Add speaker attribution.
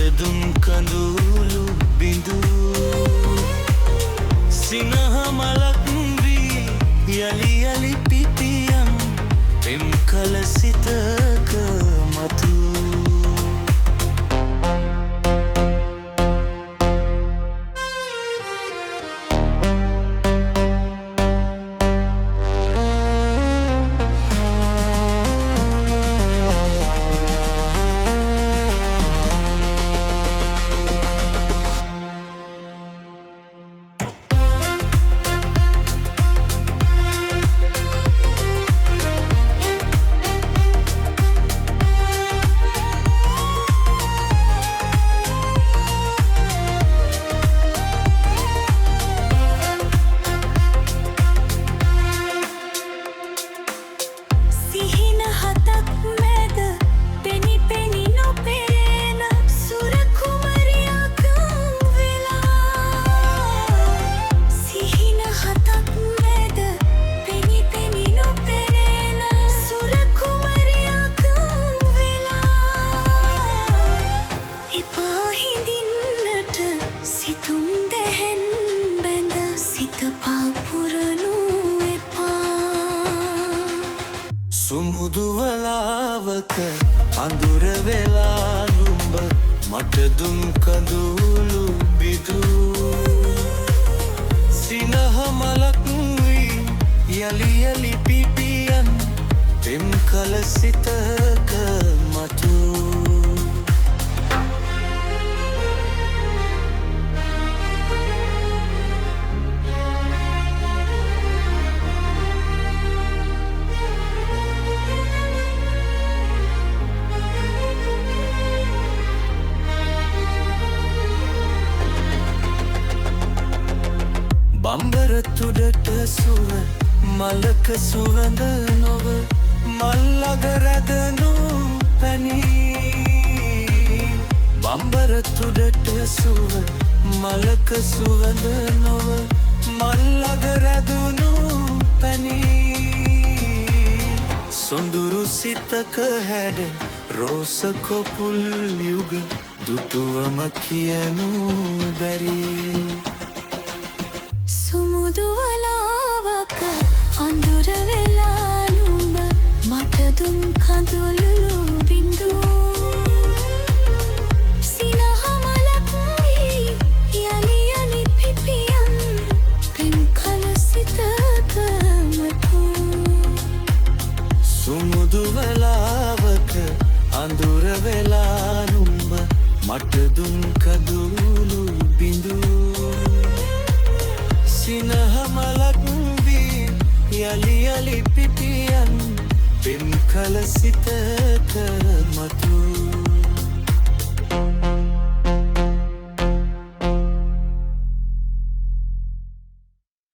Speaker 1: මටදුම් කඳුළු බිඳු සිනහ මලක් වී යලි යලි පිපියම් පෙම් කල සිතක මතු සුමුදු වලාවක අඳුර වෙලා නුඹ මටදුම් කඳුළු බිඳු සිනහ මලක් වී යලි යලි පිපියන් පෙම් කල සිතක මතු බම්බර තුඩට සුව මලක සුවඳ නොව මල්ලග රැදනු පැනී බම්බර තුඩට සුව මලක සුවඳ නොව මල්ලග රැදනු පැනී සොඳුරු සිතක හැඩ රෝස කොපුල් යුග දුටුවම කියනු බැරි
Speaker 2: සුමුදු වලාවක අඳුර වෙලා නුඹ මටදුම් කඳුළු බිඳු සිනහ මලක් වී යලි යලි පිපියම් පෙම් කල සිතක මතු
Speaker 1: සුමුදු වලාවක අඳුර වෙලා නුඹ මටදුම් කඳුළු බිඳු සිනහ මලක් වී යලි යලි පිපියන් පෙම් කල සිතක මතු